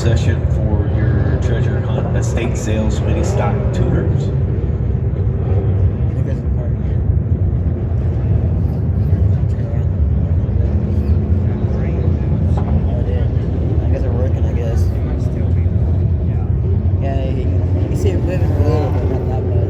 session for your treasure hunt estate sales mini stock tuners. I think there's a part here. Turn around. Oh, it did. I guess they're working, I guess. Yeah, you can see it moving a little, but not that much.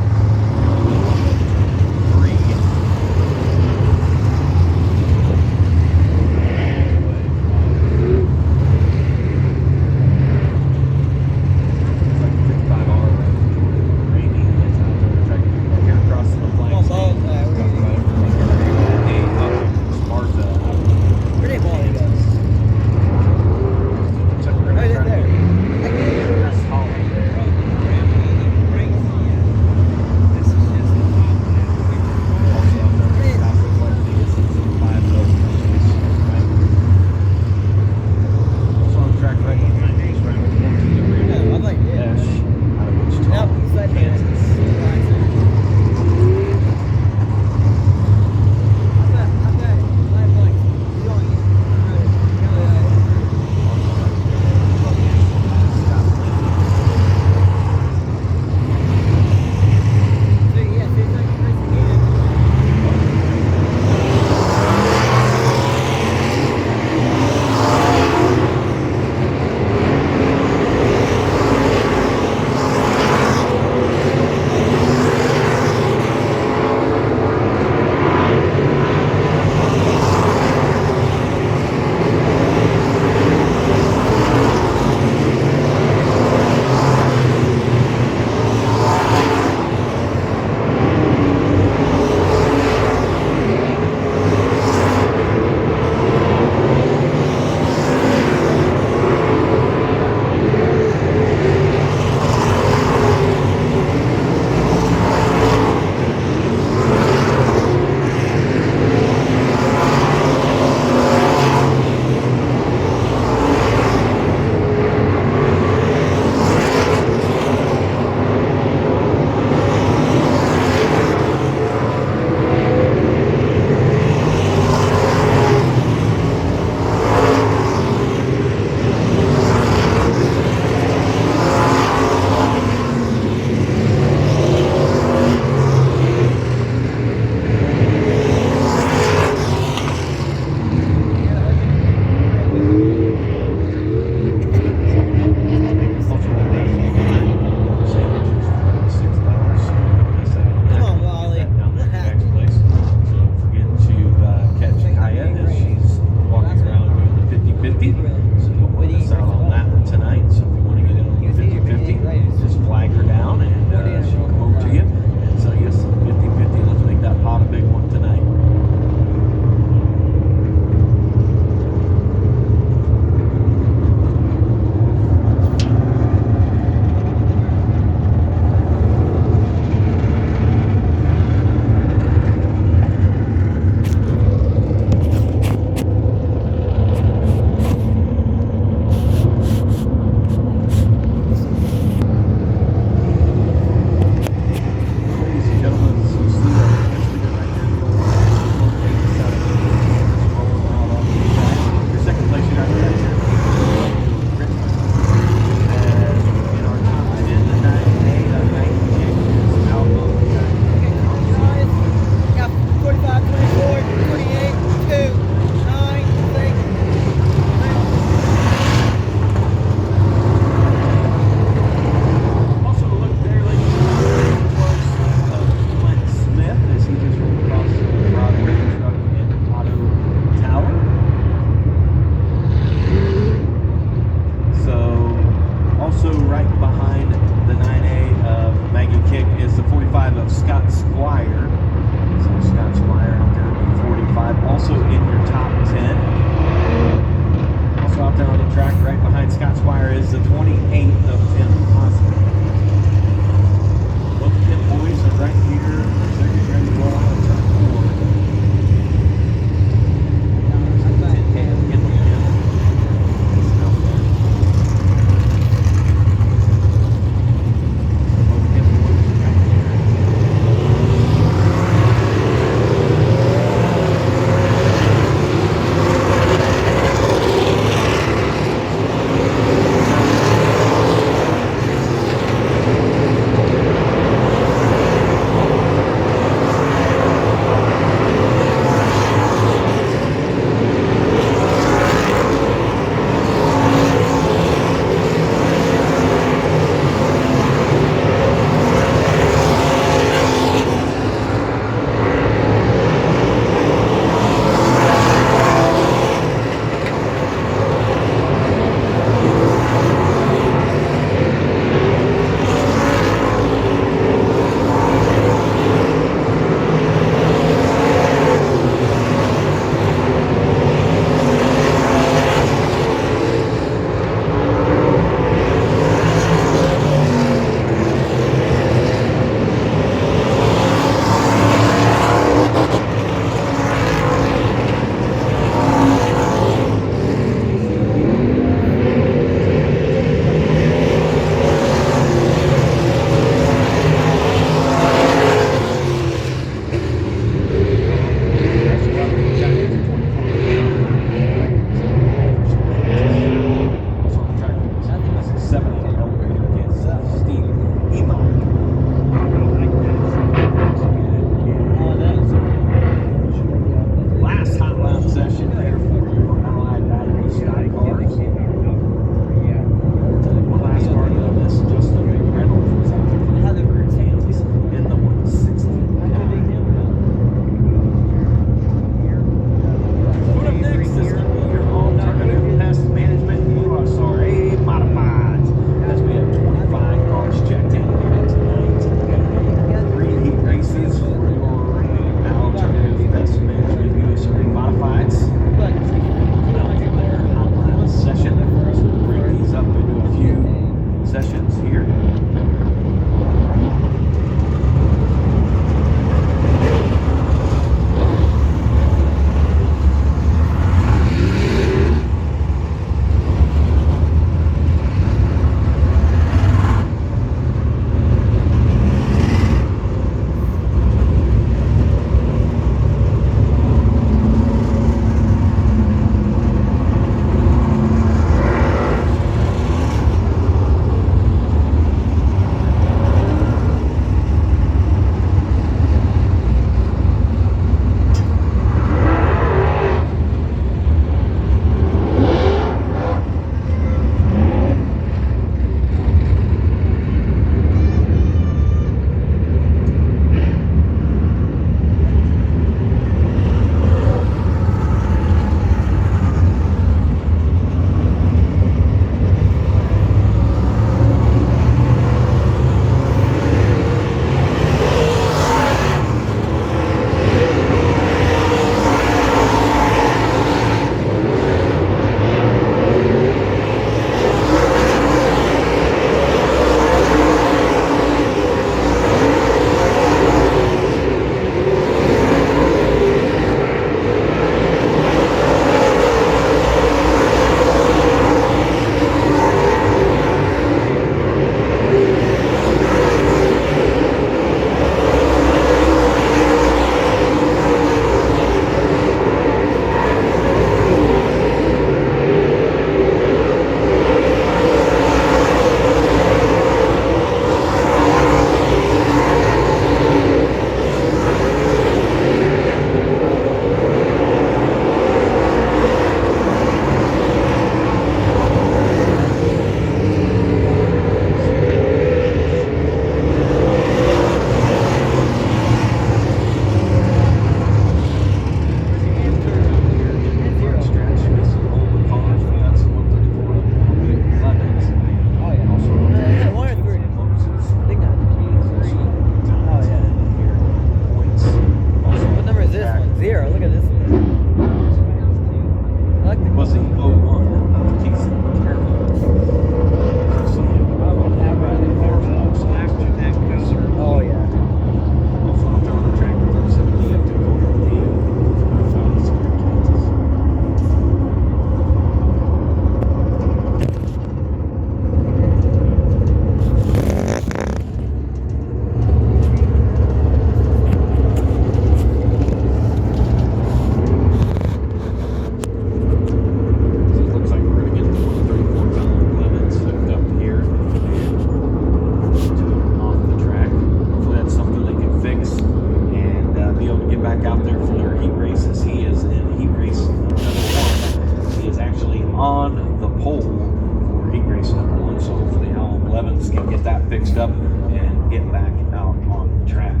back out there for their heat races. He is in heat race number 1. He is actually on the pole for heat race number 1. So hopefully Alan Blevins can get that fixed up and get back out on the track.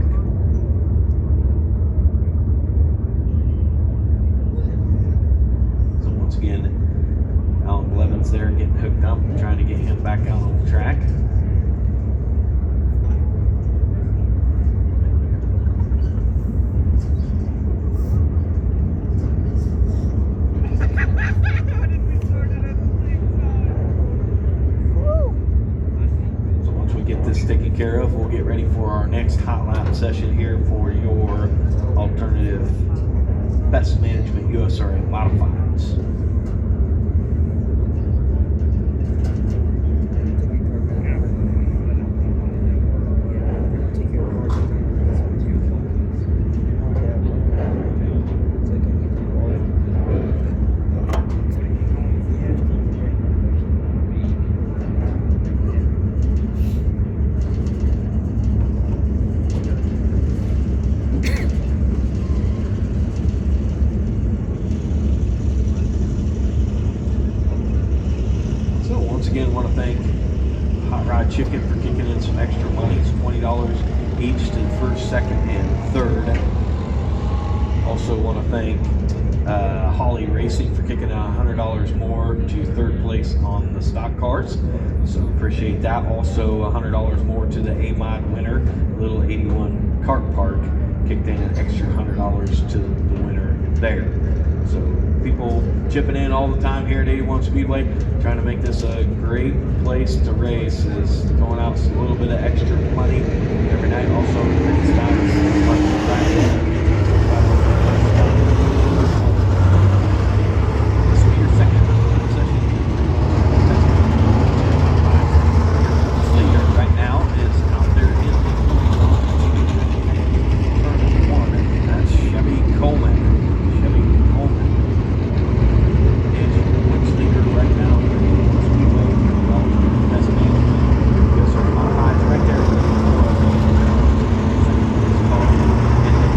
So once again, Alan Blevins there getting hooked up, trying to get him back out on the track. So once we get this taken care of, we'll get ready for our next hot lap session here for your alternative Best Management USRA modifieds. Again, want to thank Hot Rod Chicken for kicking in some extra money. It's $20 each to first, second, and third. Also want to thank Holly Racing for kicking in $100 more to third place on the stock cars. So appreciate that. Also $100 more to the A-Mod winner, Little 81 Kart Park, kicked in an extra $100 to the winner there. So people chipping in all the time here at 81 Speedway, trying to make this a great place to race, is throwing out a little bit of extra money every night. Also, race times on Friday. This will be your second session. Slater right now is out there in turn 1, and that's Chevy Coleman. Right now, Speedway, Best Management, right there. And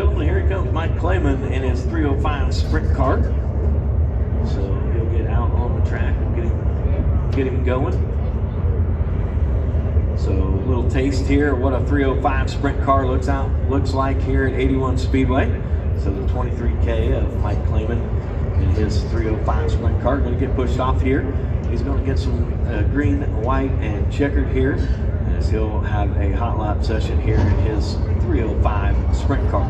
gentlemen, here he comes, Mike Clayman in his 305 sprint car. So he'll get out on the track and get him going. So a little taste here of what a 305 sprint car looks like here at 81 Speedway. So the 23K of Mike Clayman in his 305 sprint car going to get pushed off here. He's going to get some green, white, and checkered here, as he'll have a hot lap session here in his 305 sprint car.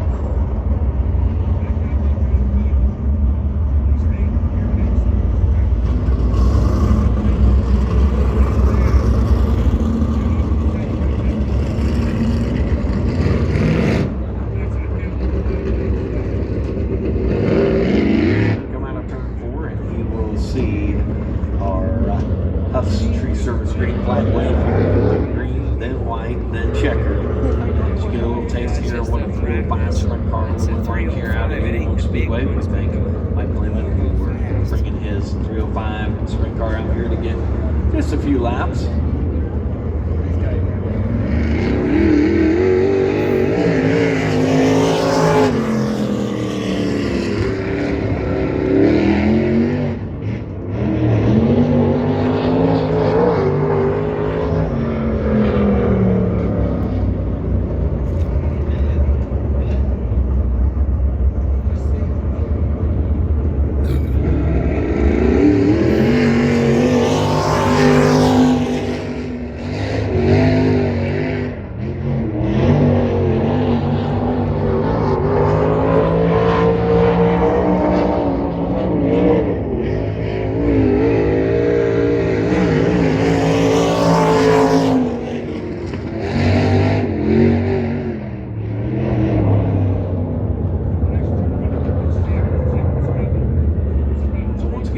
Come out of turn 4 and he will see our Huff's Tree Service green flag wave here. Green, then white, then checkered. As you get a little taste here of what a 305 sprint car will look like here out at 81 Speedway. We thank Mike Clayman for bringing his 305 sprint car out here to get just a few laps.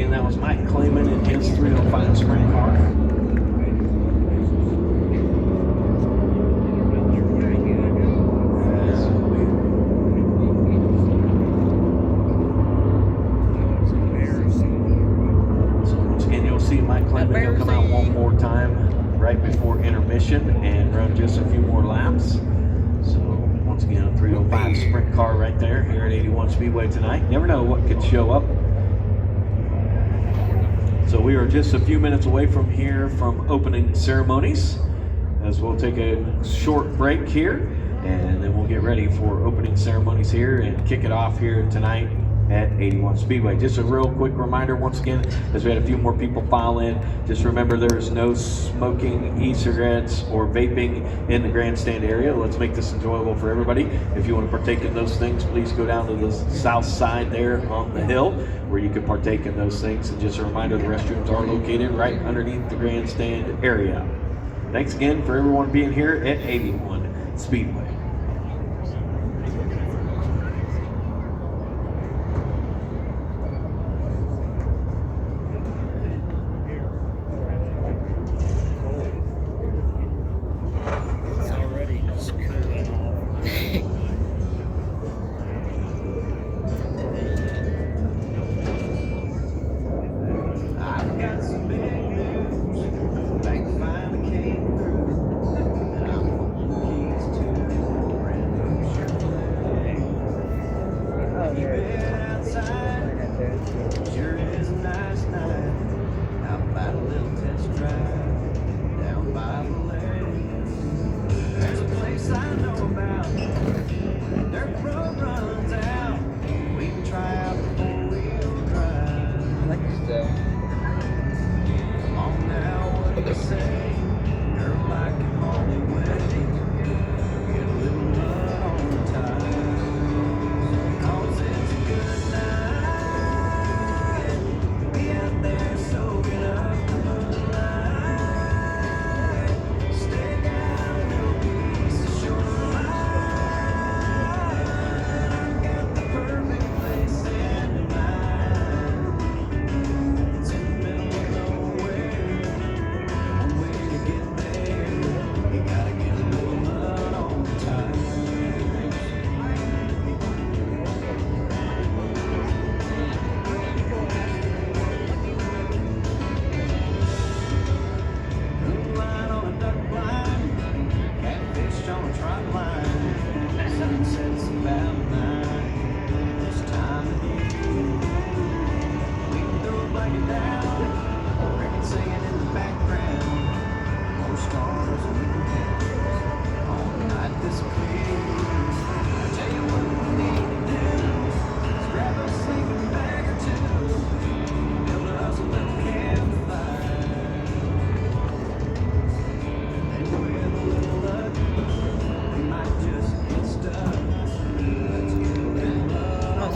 That was Mike Clayman in his 305 sprint car. So once again, you'll see Mike Clayman. He'll come out one more time right before intermission and run just a few more laps. So once again, a 305 sprint car right there here at 81 Speedway tonight. Never know what could show up. So we are just a few minutes away from here from opening ceremonies, as we'll take a short break here and then we'll get ready for opening ceremonies here and kick it off here tonight at 81 Speedway. Just a real quick reminder once again, as we had a few more people file in, just remember there is no smoking, e-cigarettes, or vaping in the grandstand area. Let's make this enjoyable for everybody. If you want to partake in those things, please go down to the south side there on the hill where you can partake in those things. And just a reminder, the restrooms are located right underneath the grandstand area. Thanks again for everyone being here at 81 Speedway.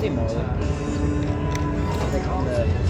easy mode. Like on the.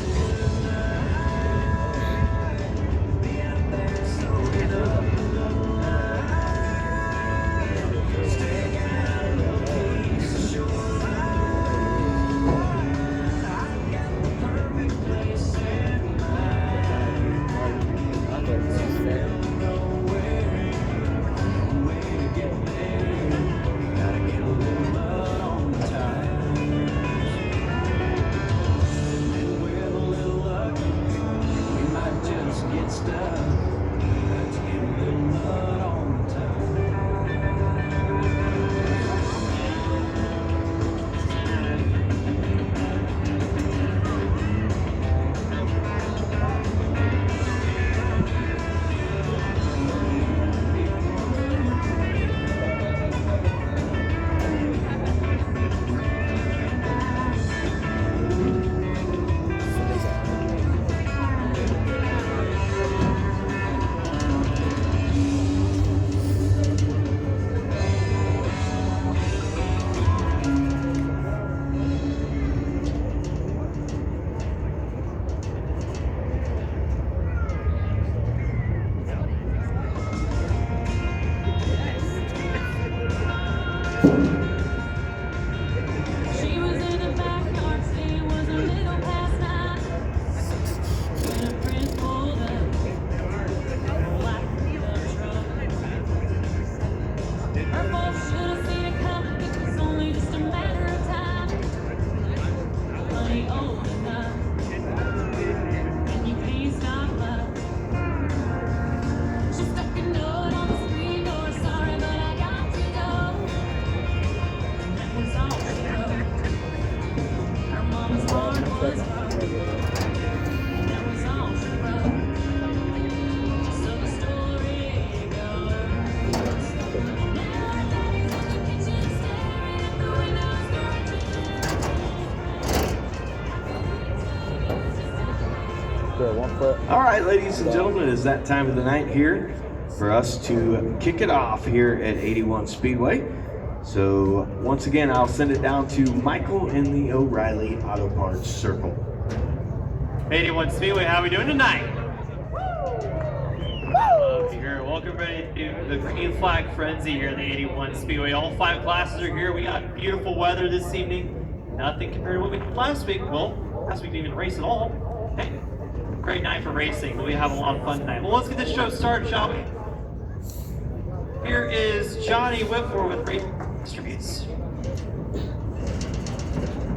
All right, ladies and gentlemen, it's that time of the night here for us to kick it off here at 81 Speedway. So once again, I'll send it down to Michael in the O'Reilly Auto Parts Circle. 81 Speedway, how are we doing tonight? Love to hear it. Welcome everybody to the Green Flag Frenzy here at the 81 Speedway. All 5 classes are here. We got beautiful weather this evening. Nothing compared to what we did last week. Well, last week didn't even race at all. Hey, great night for racing, but we have a lot of fun tonight. Well, let's get this show started, shall we? Here is Johnny Whitmore with Racing Distributes.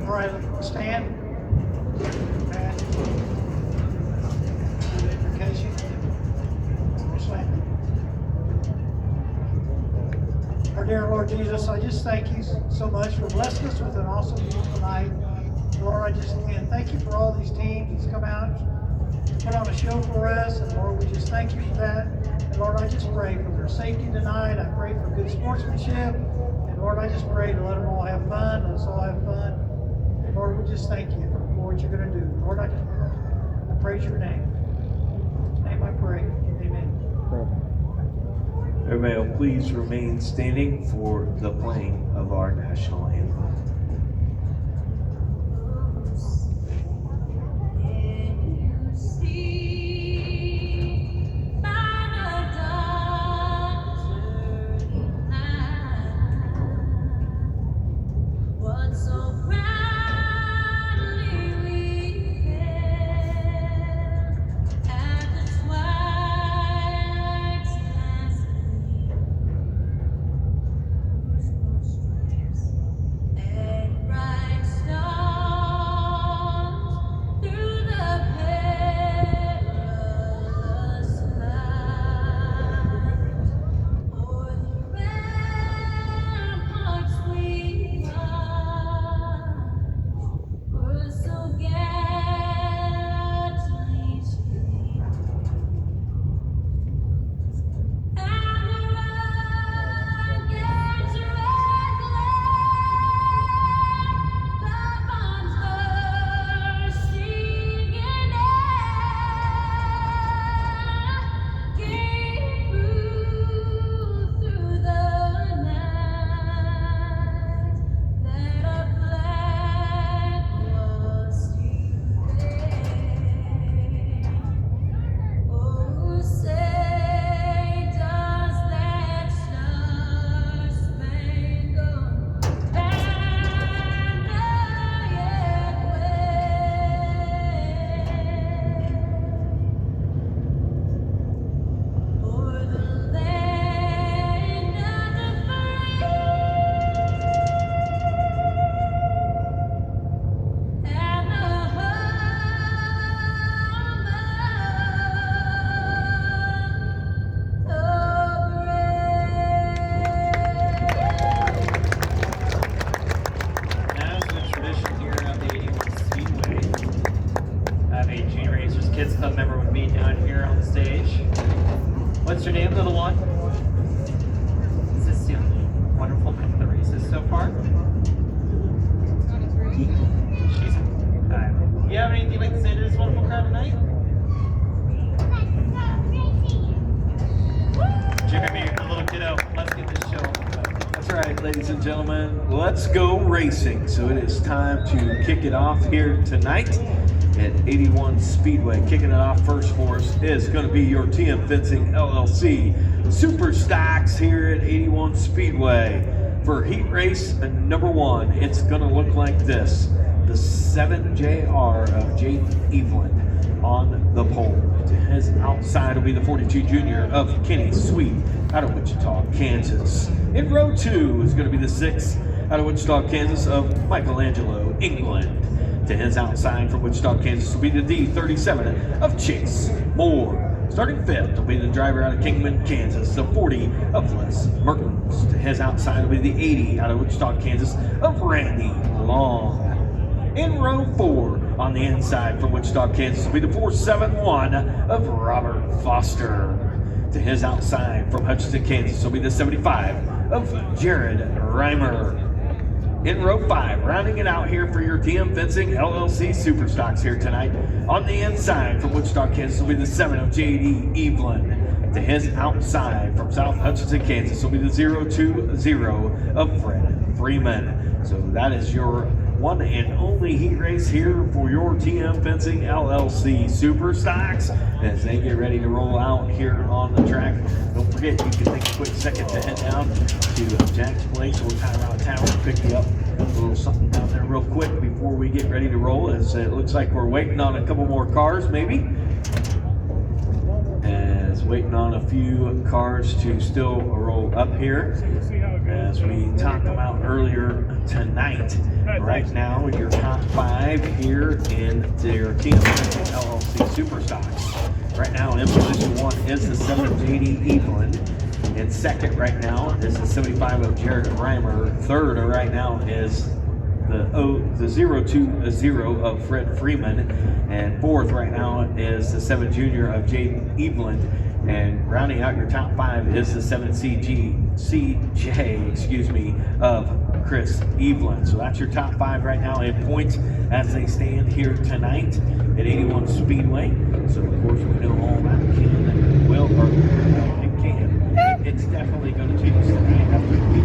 All right, stand. Our dear Lord Jesus, I just thank you so much for blessing us with an awesome beautiful night. Lord, I just again thank you for all these teams that's come out, put on a show for us, and Lord, we just thank you for that. And Lord, I just pray for their safety tonight. I pray for good sportsmanship. And Lord, I just pray to let them all have fun. Let us all have fun. And Lord, we just thank you for what you're going to do. Lord, I praise your name. In your name I pray. Amen. Everybody will please remain standing for the playing of our national anthem. Amsterdam, little one. Is this wonderful pick of the races so far? She's you have anything you'd like to say to this wonderful crowd tonight? Jeremy, you're a little kiddo. Let's get this show. That's right, ladies and gentlemen. Let's go racing. So it is time to kick it off here tonight at 81 Speedway. Kicking it off first for us is going to be your TM Fencing LLC Super Stocks here at 81 Speedway. For heat race number 1, it's going to look like this. The 7JR of Jake Evelyn on the pole. To his outside will be the 42 Junior of Kenny Sweet out of Wichita, Kansas. In row 2 is going to be the 6 out of Wichita, Kansas of Michelangelo, England. To his outside from Wichita, Kansas will be the D37 of Chase Moore. Starting 5th will be the driver out of Kingman, Kansas, the 40 of Les Mertens. To his outside will be the 80 out of Wichita, Kansas of Randy Long. In row 4 on the inside from Wichita, Kansas will be the 471 of Robert Foster. To his outside from Hutchinson, Kansas will be the 75 of Jared Reimer. In row 5, rounding it out here for your TM Fencing LLC Super Stocks here tonight. On the inside from Wichita, Kansas will be the 7 of JD Evelyn. To his outside from South Hutchinson, Kansas will be the 020 of Fred Freeman. So that is your one and only heat race here for your TM Fencing LLC Super Stocks as they get ready to roll out here on the track. Don't forget, you can take a quick second to head down to Jack's Place or Tyrone Tower and pick you up a little something down there real quick before we get ready to roll, as it looks like we're waiting on a couple more cars maybe. As waiting on a few cars to still roll up here. As we talked about earlier tonight, right now your top 5 here in their TM Fencing LLC Super Stocks. Right now in position 1 is the 7 of JD Evelyn. In second right now is the 75 of Jared Reimer. Third right now is the 020 of Fred Freeman. And fourth right now is the 7 Junior of Jade Evelyn. And rounding out your top 5 is the 7 CJ of Chris Evelyn. So that's your top 5 right now in points as they stand here tonight at 81 Speedway. So of course we know all that it's definitely going to change tonight after we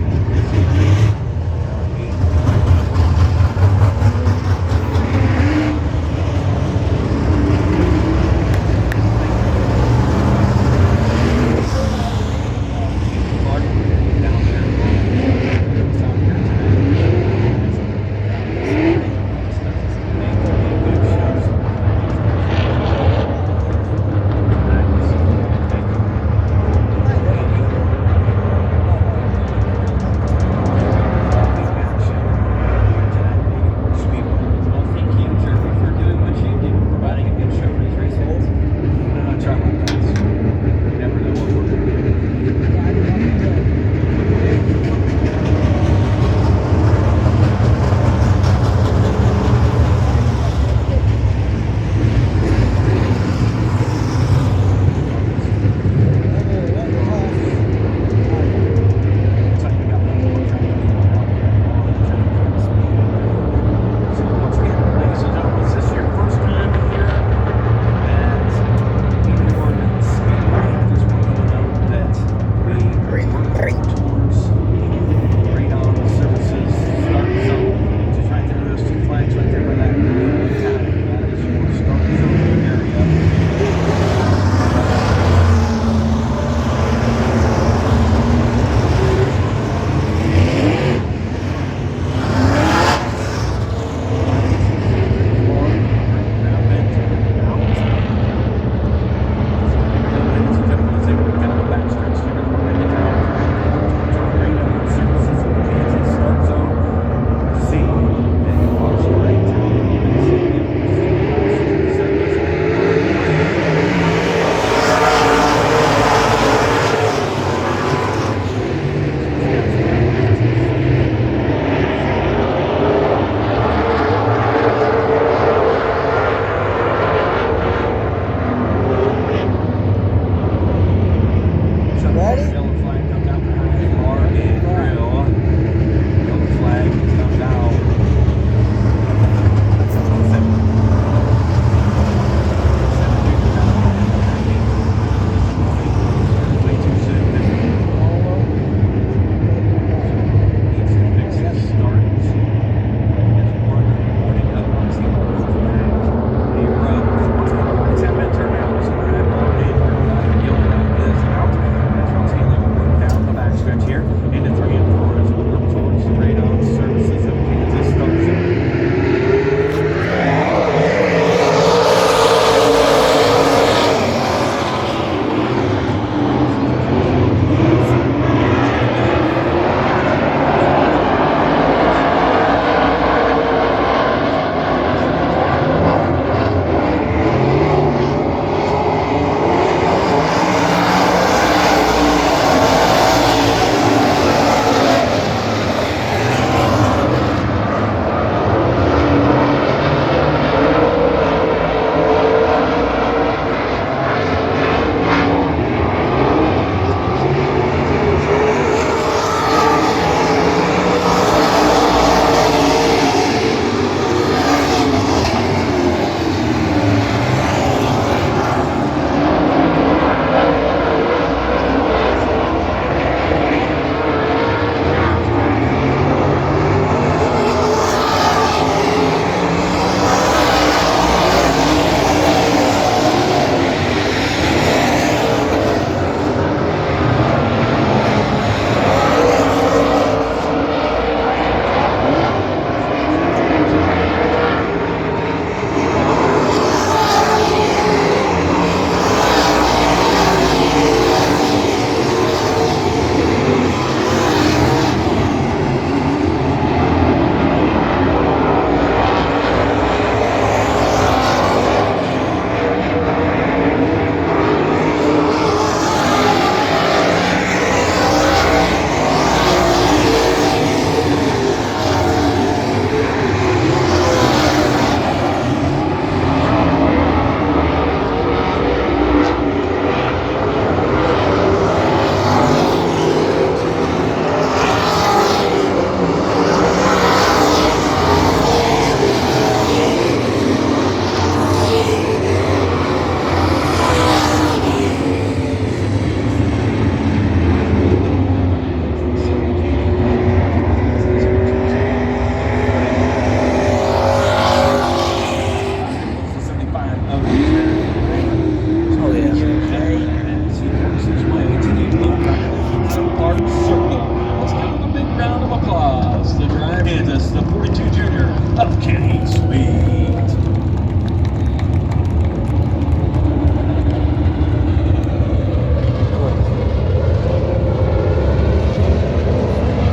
of Kennedy. Sweet.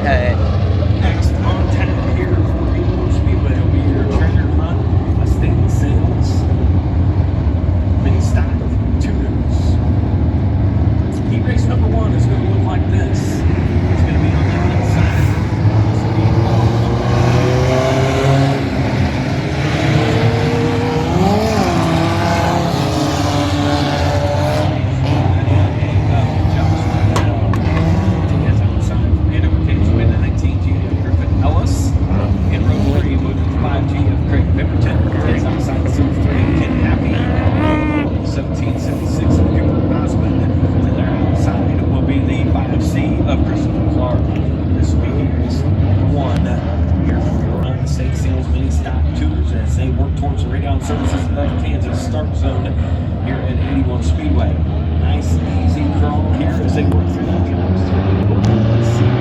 Hey. Next on tap here for 81 Speedway will be your treasure hunt, a state sales, mini stock tuners. Heat race number 1 is going to look like this. It's going to be on the inside. As they work towards the Radon Services of Kansas start zone here at 81 Speedway. Nice, easy crawl here as they work through that track. Let's see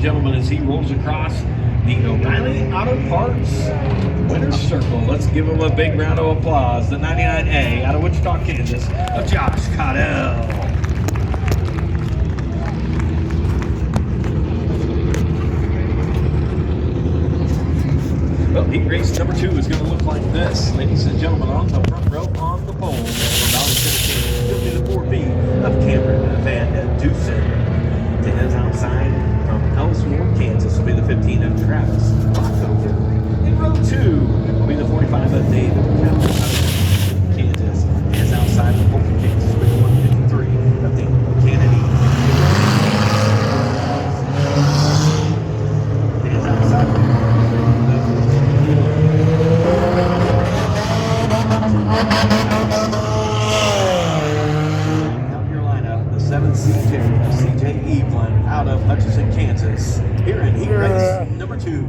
Gentlemen, as he rolls across the O'Reilly Auto Parts winner's circle, let's give him a big round of applause. The 99A out of Wichita, Kansas, of Josh Caudell. Well, heat race number 2 is going to look like this. Ladies and gentlemen, on the front row on the pole, from Valley, Tennessee, will be the 4B of Cameron Van Dusen. To his outside from Ellsworth, Kansas, will be the 15 of Travis Rockover. In row 2 will be the 45 of David Campbell, Kansas. To his outside from Fulton, Kansas, will be the 153 of Daniel Kennedy. To his outside from South Carolina, the 7C CJ Evelyn out of Hutchinson, Kansas. Here in heat race number 2.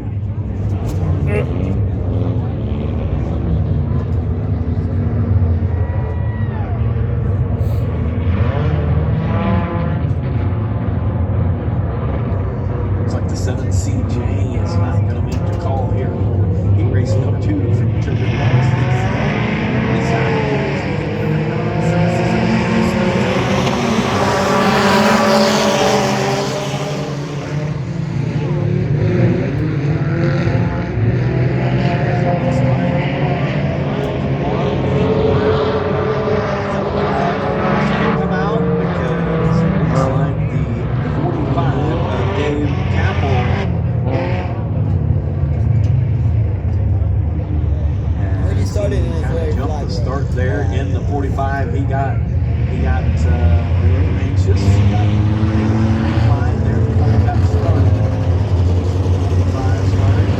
45 start there in the 45. He got anxious. He got fine there before he got started. 45 started.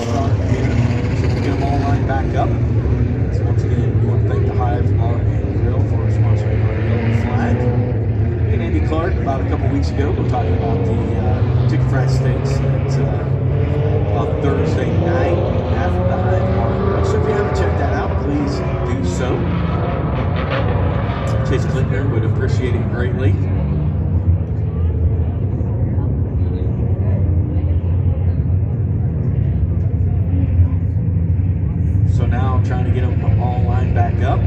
Start here. So we get them all lined back up. So once again, we want to thank the Hive Bar and Grill for sponsoring our yellow flag. And Andy Clark, about a couple weeks ago, we're talking about the chicken fried steaks on Thursday night after the Hive Bar. So if you haven't checked that out, please do so. Chase Clintner would appreciate it greatly. So now I'm trying to get them all lined back up.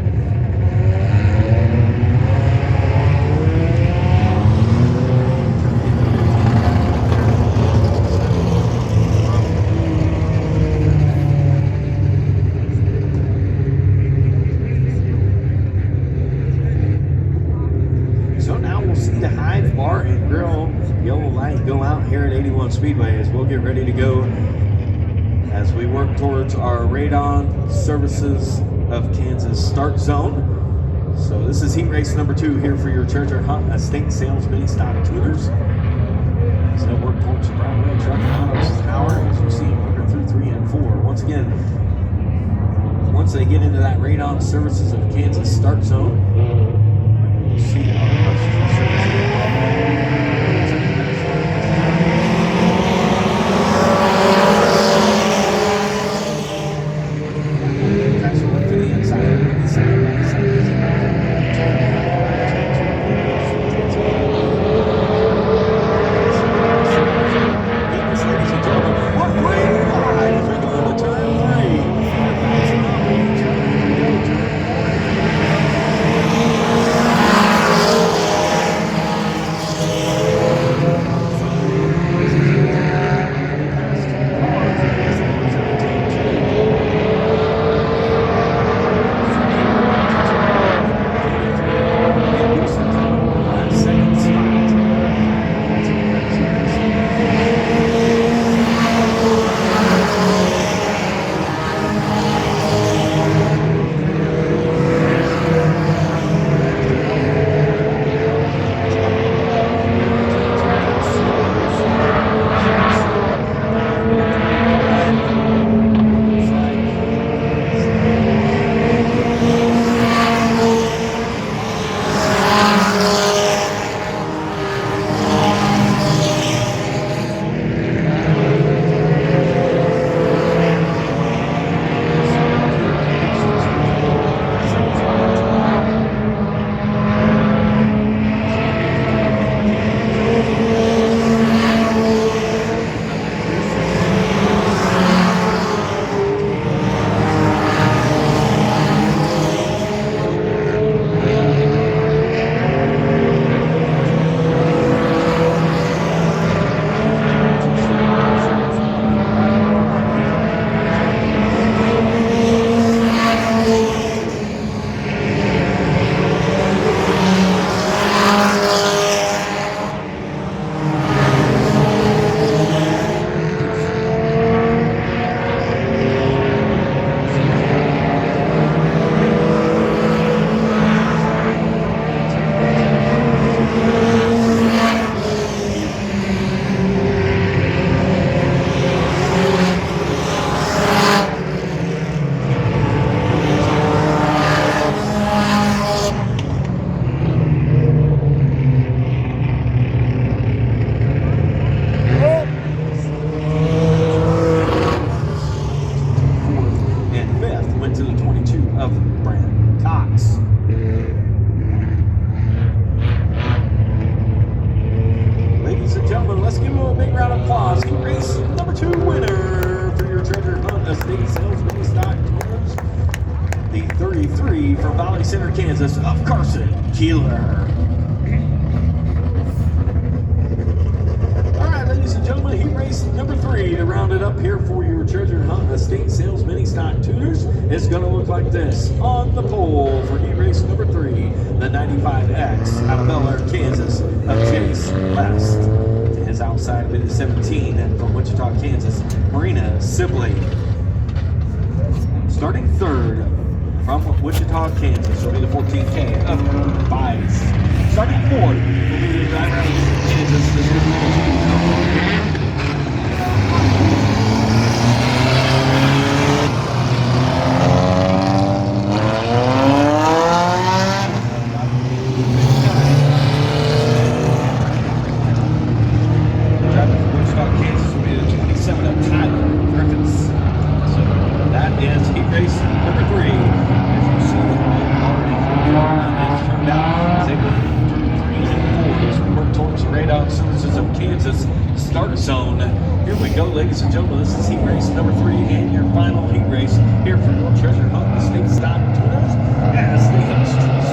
The Hive Bar and Grill yellow light go out here at 81 Speedway as we'll get ready to go as we work towards our Radon Services of Kansas start zone. So this is heat race number 2 here for your Treasure Hunt Estate Sales Mini Stock Tuners. So work towards the Broadway truck miles an hour as you see moving through 3 and 4. Once again, once they get into that Radon Services of Kansas start zone, we'll see our from Valley Center, Kansas, of Carson Keeler. All right, ladies and gentlemen, heat race number 3 to round it up here for your Treasure Hunt Estate Sales Mini Stock Tuners is going to look like this. On the pole for heat race number 3, the 95X out of Bel Air, Kansas, of Chase West. To his outside of it is 17, and from Wichita, Kansas, Marina Sibley. Starting third from Wichita, Kansas will be the 14K of Bice. Starting fourth will be the driver out of Kansas, the 002. Driving from Wichita, Kansas will be the 27 of Tyler Griffiths. So that is heat race number 3. As you see, already is turned out. Is able to turn 3 and 4 as we work towards the Radon Citizens of Kansas start zone. Here we go, ladies and gentlemen. This is heat race number 3 and your final heat race here for your treasure hunt, the state stop tunas as the host service.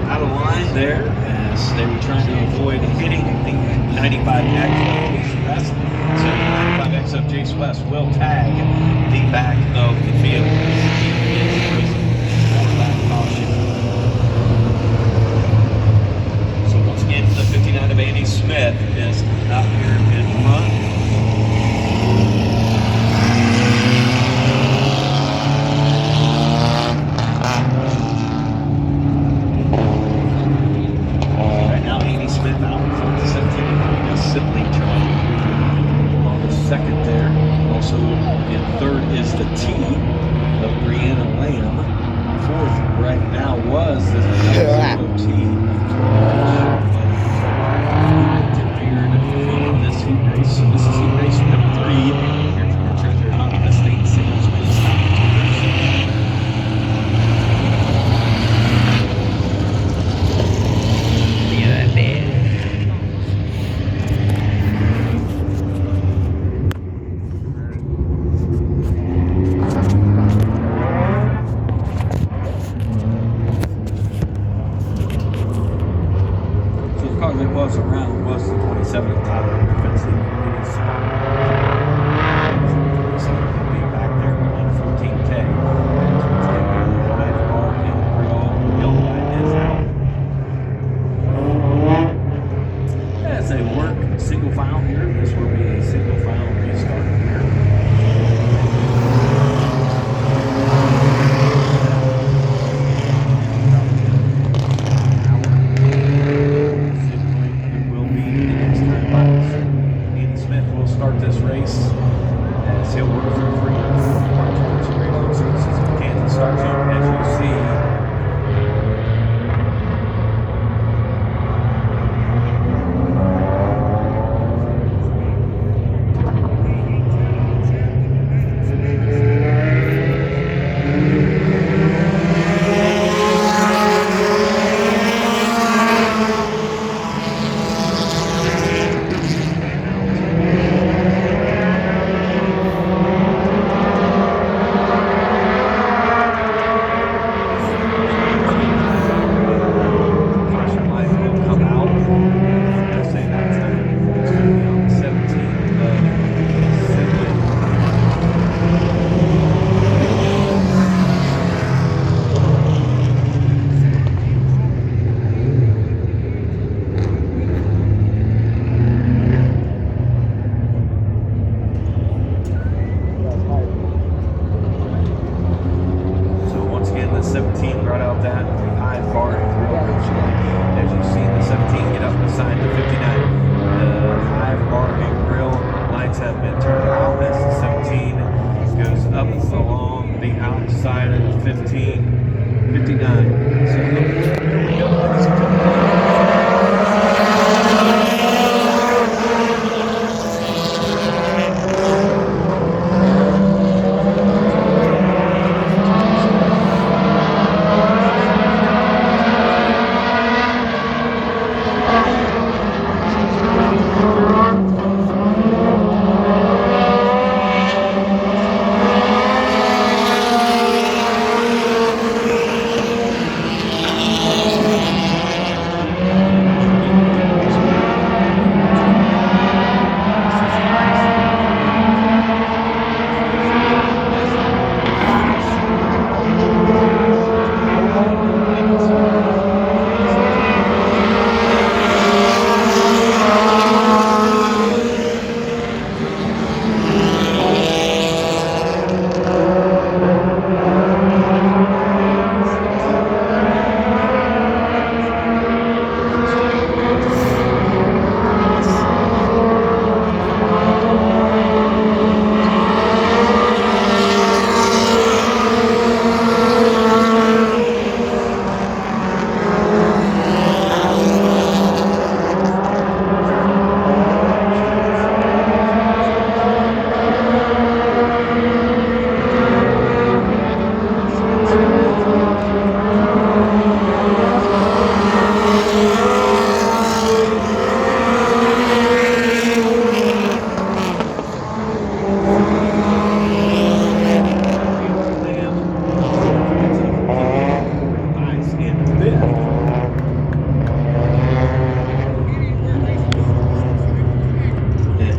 Out of line there as they were trying to avoid hitting the 95X of Jace West. So 95X of Jace West will tag the back of the field. So once again, the 59 of Andy Smith is out here in front. Second there. Also in third is the T of Brianna Lamb. Fourth right now was the T. Interfered in this heat race. So this is heat race number 3. Here's your treasure hunt, the state salesman stop. Yeah, man. That was around was the 27 of Tyler Griffiths. He is going to be back there on 14K. As we take the high bar and grill, yellow light is out. As they work single file here, this will be a single file restart here. Start this race as he'll work through 3 towards the Radon Citizens of Kansas start zone as you see. lights have been turned off. That's the 17. Goes up along the outside of the 15, 59. So here we go.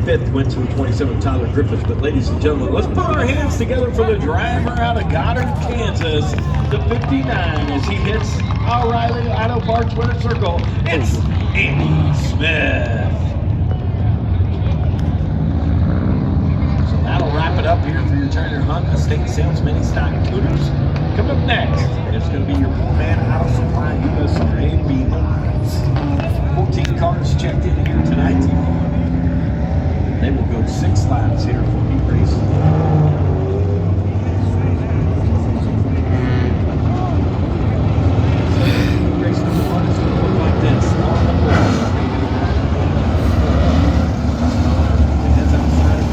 Fifth went to the 27, Tyler Griffiths. But ladies and gentlemen, let's put our hands together for the driver out of Goddard, Kansas, the 59, as he hits O'Reilly Auto Parts winner circle. It's Andy Smith. So that'll wrap it up here for your Turner Hunt Estate Sales Mini Stock Cooters. Coming up next, it's going to be your poor man Auto Supply USRA B lines. 14 cars checked in here tonight. They will go 6 laps here for heat race. Race number 1 is going to look like this. On the board. And that's outside of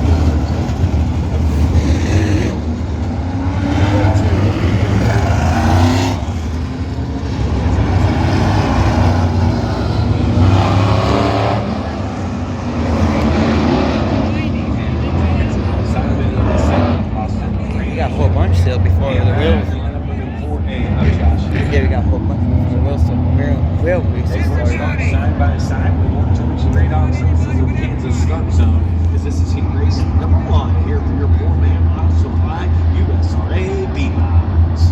We got a whole bunch still before the wheels. Yeah, we got a whole bunch before the wheels. So wheel races started. Side by side, we walk towards the radar surfaces of Kansas Start Zone, as this is heat race number 1 here for your poor man Auto Supply USRA B lines.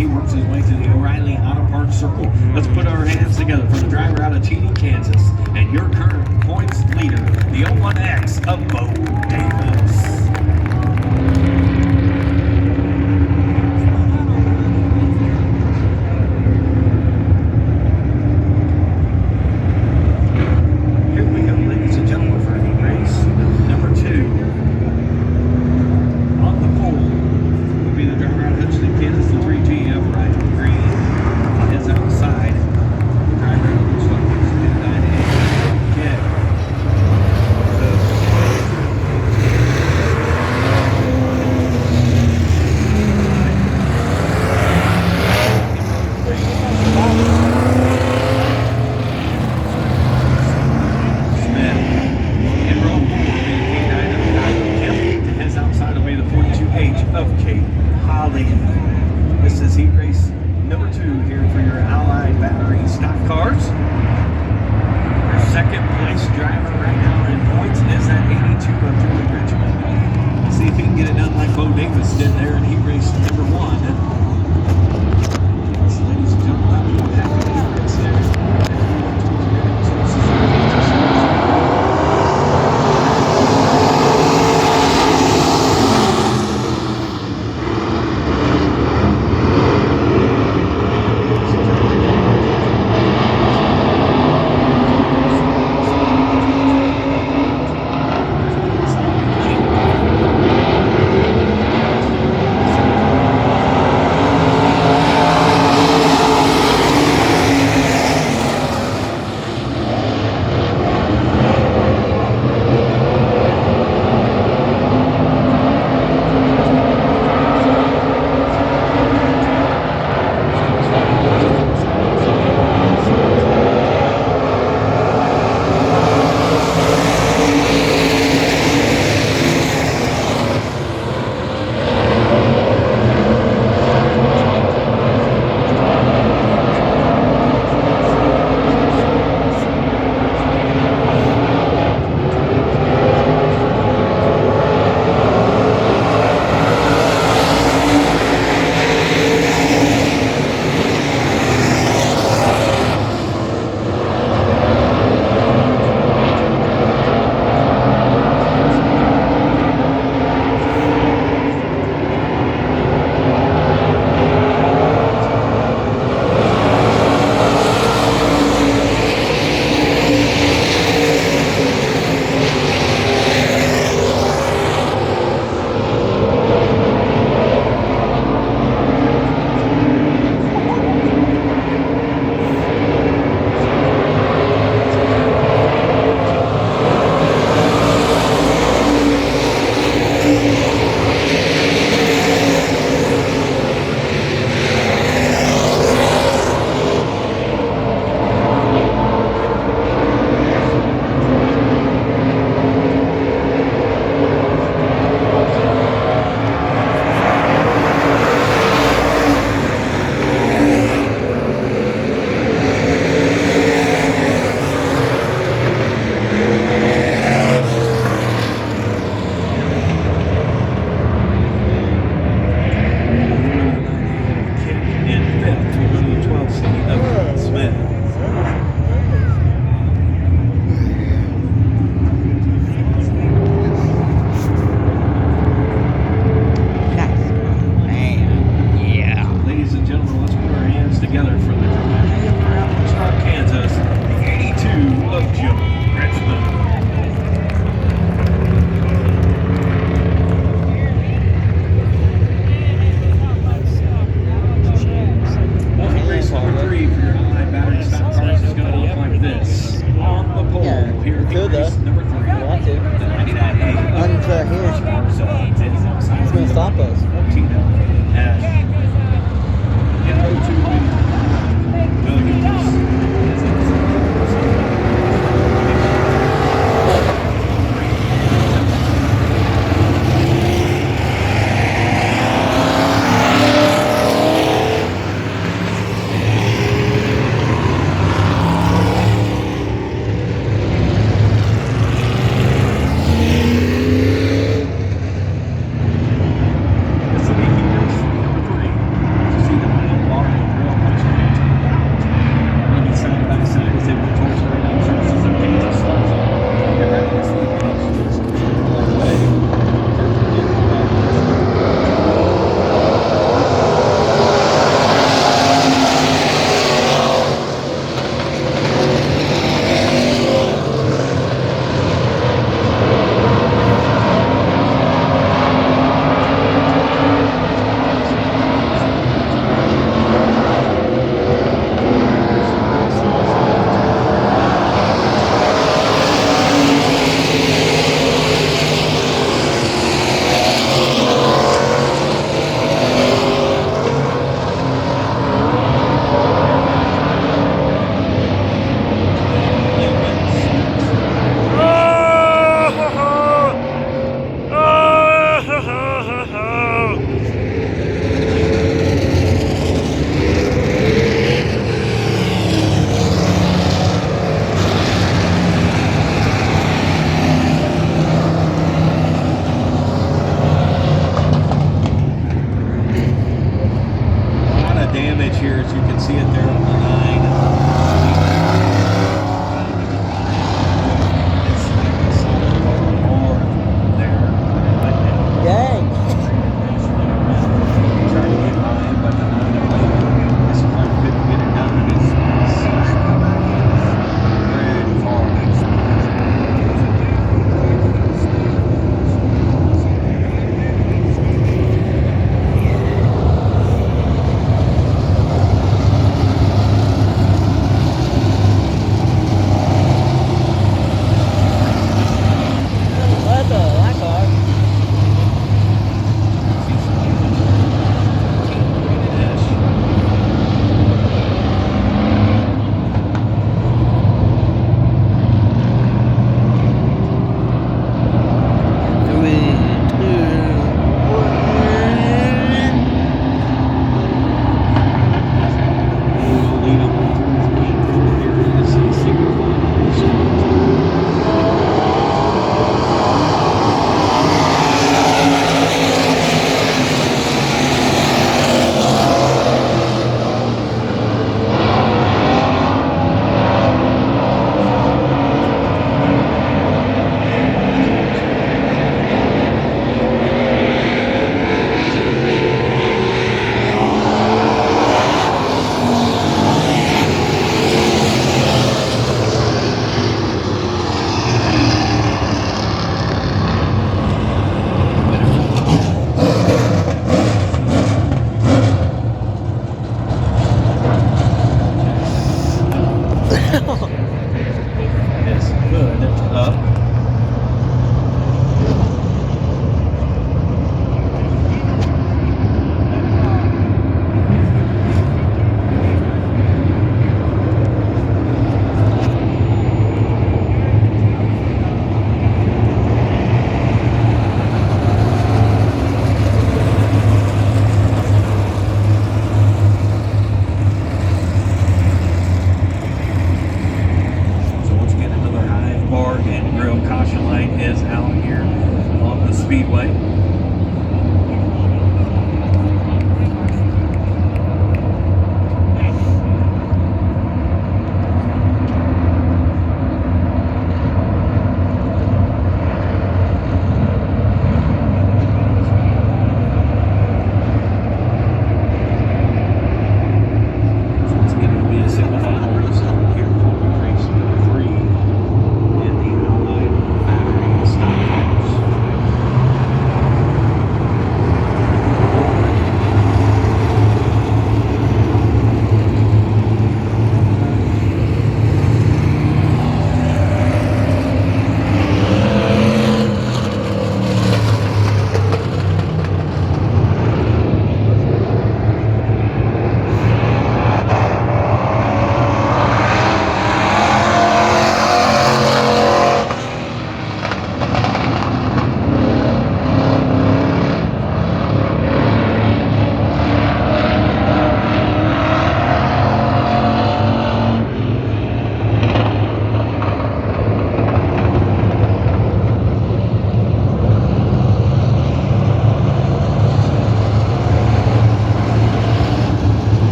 he works his way to the O'Reilly Auto Parts Circle. Let's put our hands together for the driver out of TD, Kansas, and your current points leader, the 01X of Bo Davis. Here we go, ladies and gentlemen, for heat race number 2. On the pole will be the driver out of Hutchinson, Kansas, the 3GF, Ryan Green. On his outside, the driver out of Woodstock, Kansas, the 9A, Ken. here, as you can see it there on the 9. It's solid more there. Dang. Trying to get high, but the 9 this one couldn't get it done. It's pretty far.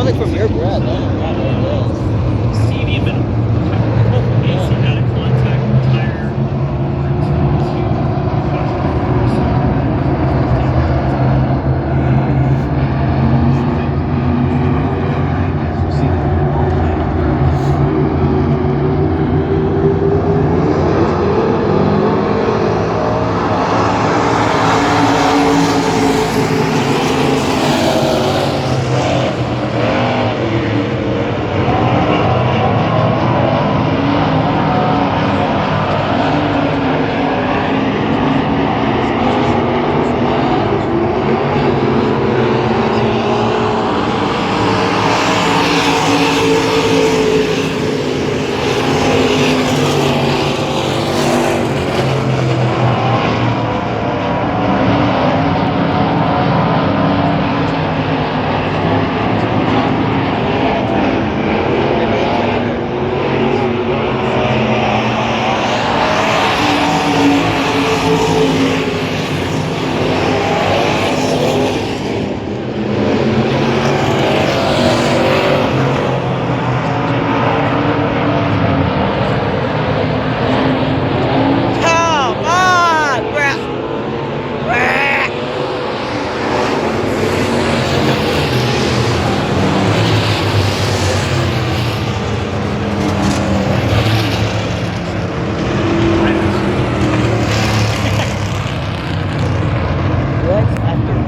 sounds like from your breath. I don't know what it is. Stevie and AC out of contact tire.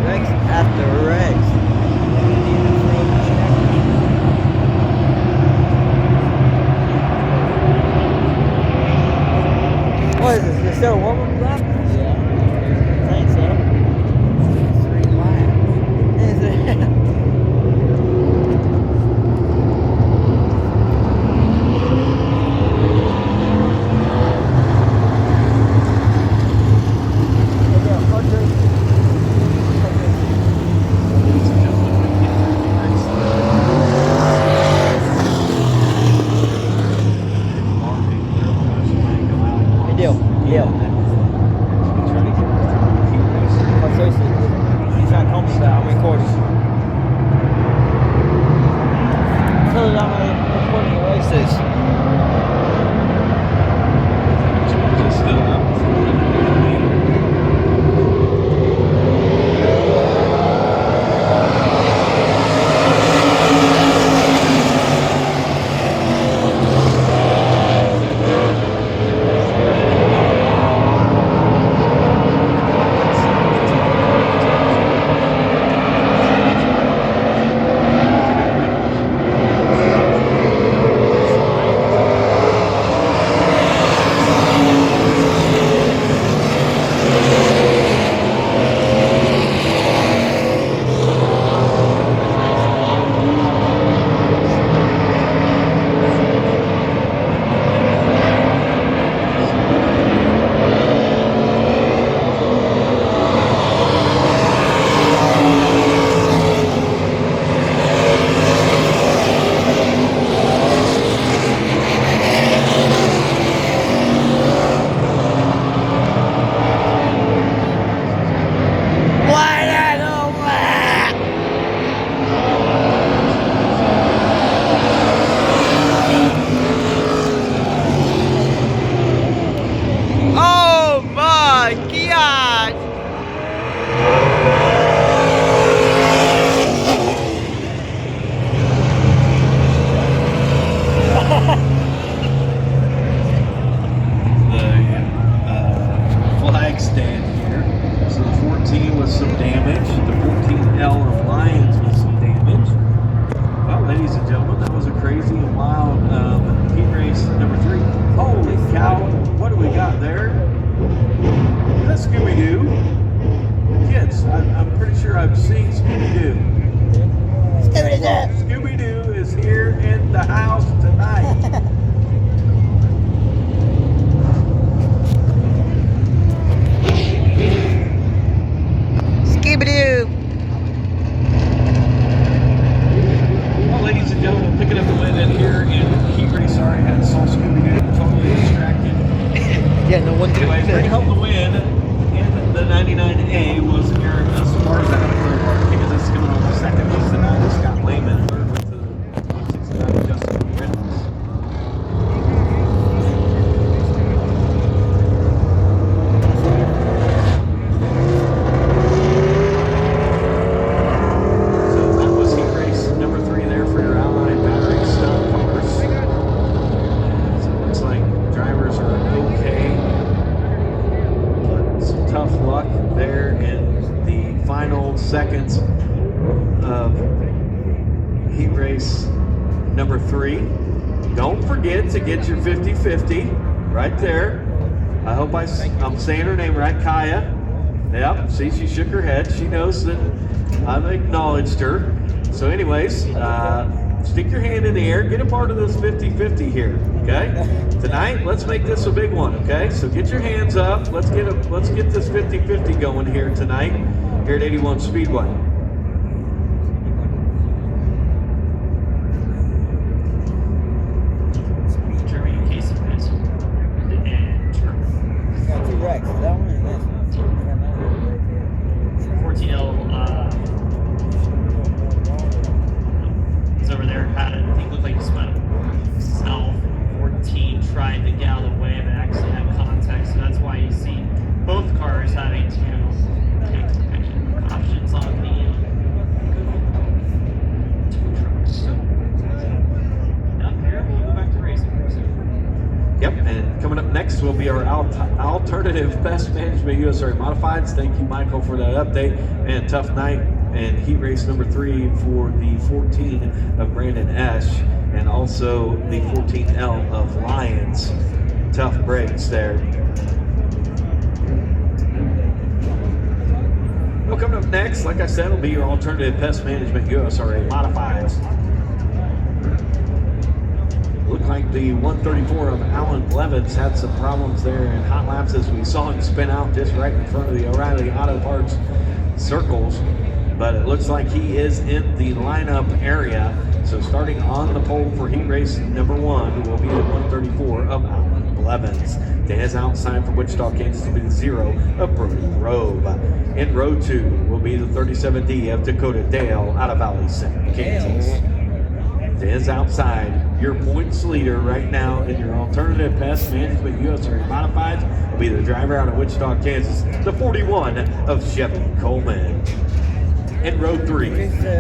Rex after Rex. What is this? Is there a warm-up lap? Yeah. I think so. 3 laps. Is it? Deal. Oh, seriously. He's not calling me that. I'm recording. Tell it I'm recording the races. Just still up. Oh my God! The flag stand here. So the 14 with some damage. The 14L of Lions with some damage. Well, ladies and gentlemen, that was a crazy and wild heat race number 3. Holy cow! What do we got there? Is that Scooby-Doo? Kids, I'm pretty sure I've seen Scooby-Doo. Scooby-Doo is here in the house tonight. Scooby-Doo! Well, ladies and gentlemen, picking up the win in here in heat race. Sorry, I had saw Scooby-Doo totally distracted. Yeah, no one Anyways, bringing home the win in the 99A was Eric Esparza because this is coming on the second. He's the 9 Scott Lehman. number 3. Don't forget to get your 50-50 right there. I hope I'm saying her name right, Kaya. Yep, see, she shook her head. She knows that I've acknowledged her. So anyways, stick your hand in the air. Get a part of this 50-50 here, okay? Tonight, let's make this a big one, okay? So get your hands up. Let's get this 50-50 going here tonight here at 81 Speedway. Germany, Casey, and Turner. Got 2 wrecks. That one and this one. 14L is over there. Had it. I think looked like he spun himself. 14 tried to get out of the way, but actually had contact. So that's why you see both cars having to take options on the 2 trucks. So up here, we'll go back to racing. Yep, and coming up next will be our alternative Best Management USRA Modifieds. Thank you, Michael, for that update. Man, tough night. And heat race number 3 for the 14 of Brandon Esch, and also the 14L of Lions. Tough breaks there. Well, coming up next, like I said, will be your alternative Pest Management USRA Modifieds. Looked like the 134 of Alan Blevins had some problems there in hot laps as we saw him spin out just right in front of the O'Reilly Auto Parts circles. But it looks like he is in the lineup area. So starting on the pole for heat race number 1 will be the 134 of Alan Blevins. To his outside from Wichita, Kansas will be the 0 of Brody Robe. In row 2 will be the 37D of Dakota Dale out of Valley Center, Kansas. To his outside, your points leader right now in your alternative Pest Management USRA Modifieds will be the driver out of Wichita, Kansas, the 41 of Chevy Coleman. In row 3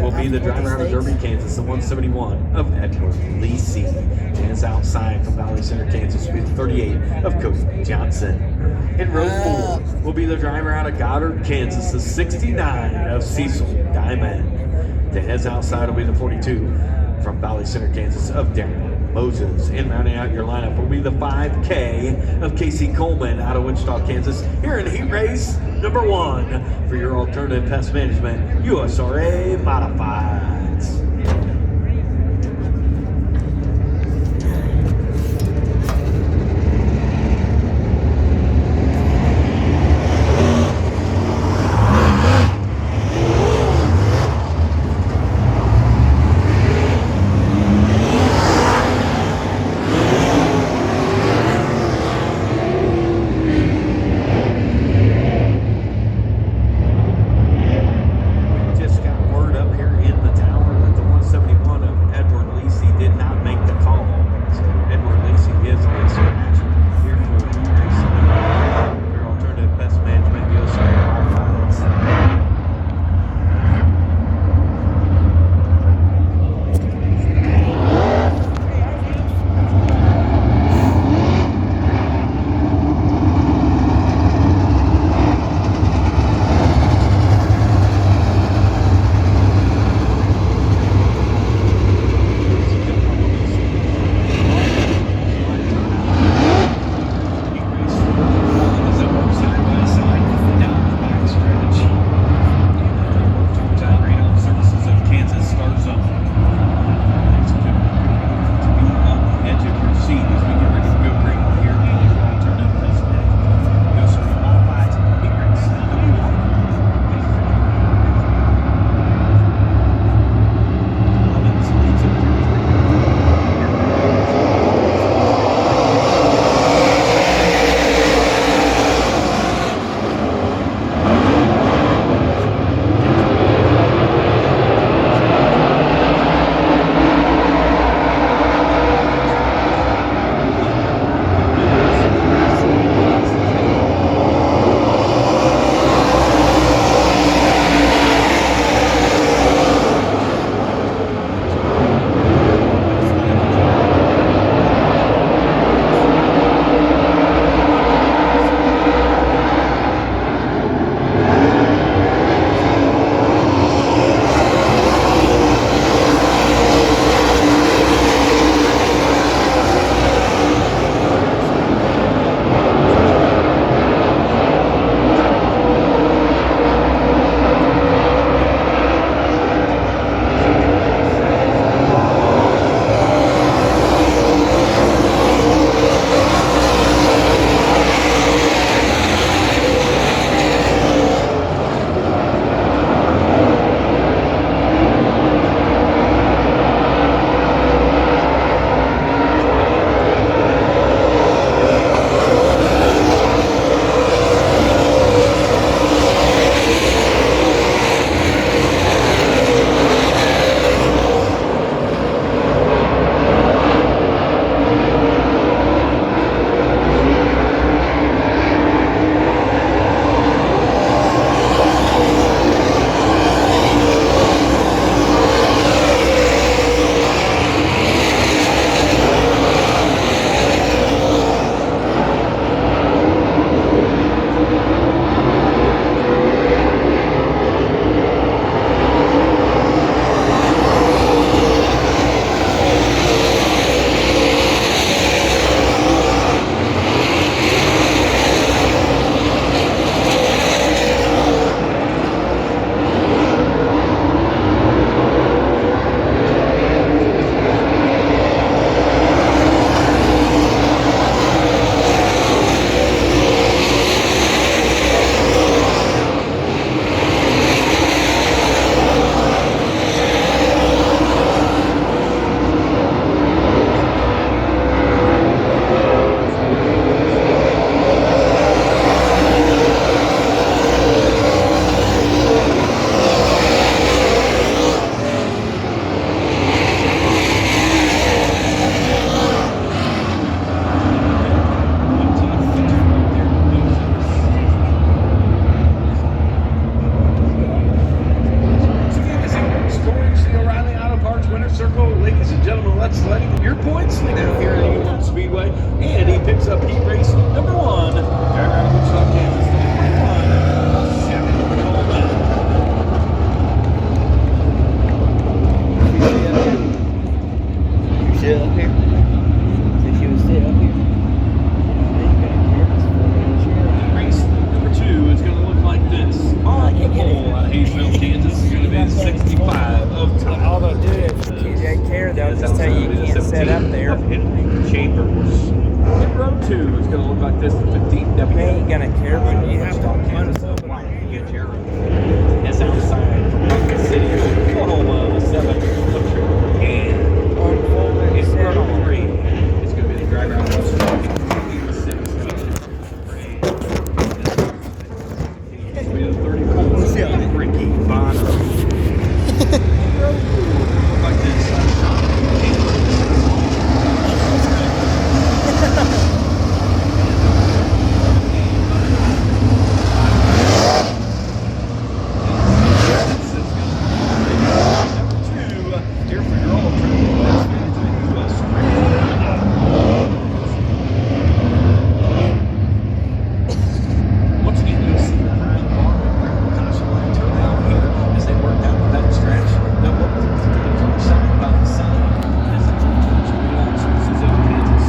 will be the driver out of Derby, Kansas, the 171 of Edward Lisi. To his outside from Valley Center, Kansas will be the 38 of Cody Johnson. In row 4 will be the driver out of Goddard, Kansas, the 69 of Cecil Diamond. To his outside will be the 42 from Valley Center, Kansas of Darren Moses. In rounding out your lineup will be the 5K of Casey Coleman out of Wichita, Kansas, here in heat race number 1 for your alternative Pest Management USRA Modifieds. Just got word up here in the town sledding your points now here at 81 Speedway, and he picks up heat race number 1. Driving out of Wichita, Kansas, Chevy Coleman. You sit up here? Said she would sit up here. Race number 2 is going to look like this. On the pole out of Hayesville, Kansas is going to be the 65 of Tyler. All they'll do if you don't care, they'll just tell you you can't set up there. Henry Chambers. In row 2 is going to look like this. The 15 They W. ain't gonna care when you have to Kansas. Get your it's outside from Rocket City, Oklahoma, the 7 and it's row 3. It's going to be the driver out of West Virginia, the 6. It's going to be the 34. Ricky Bonner. Row 4 look like this. Once again, you'll see the Ryan Barr and Greg Caution turn out here as they work down the back stretch. They'll work to the side by side as they turn towards the offices of Kansas.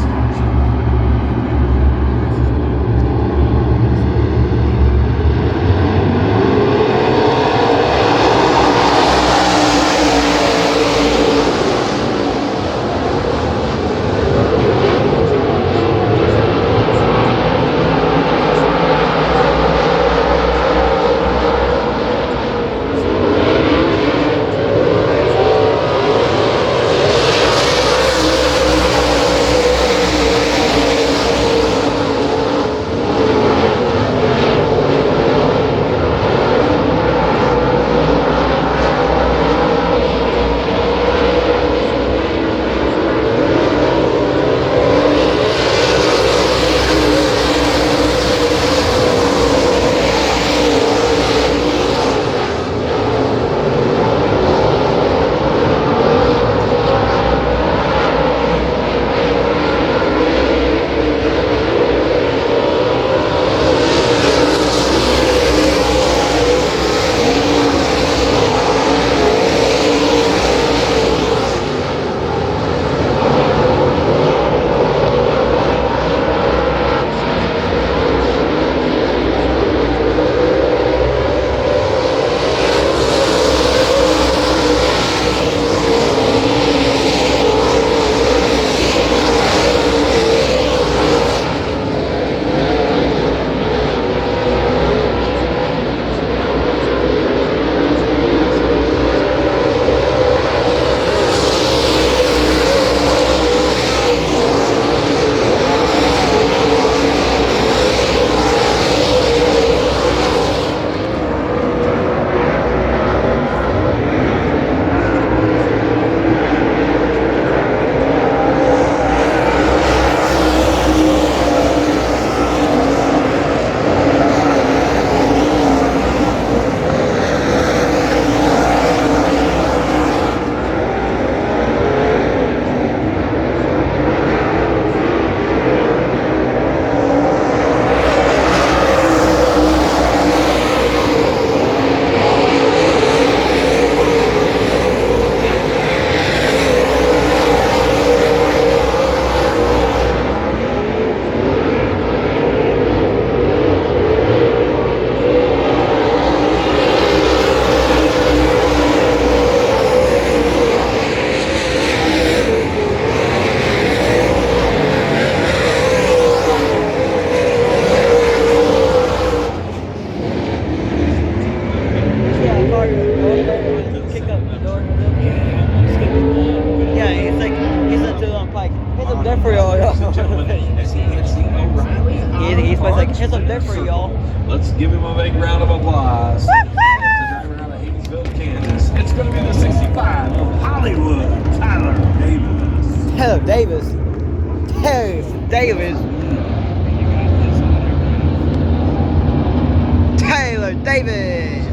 Here's a bit for y'all. Let's give him a big round of applause. The driver out of Hayesville, Kansas. It's going to be the 65 of Hollywood, Tyler Davis. Tyler Davis. Tyler Davis.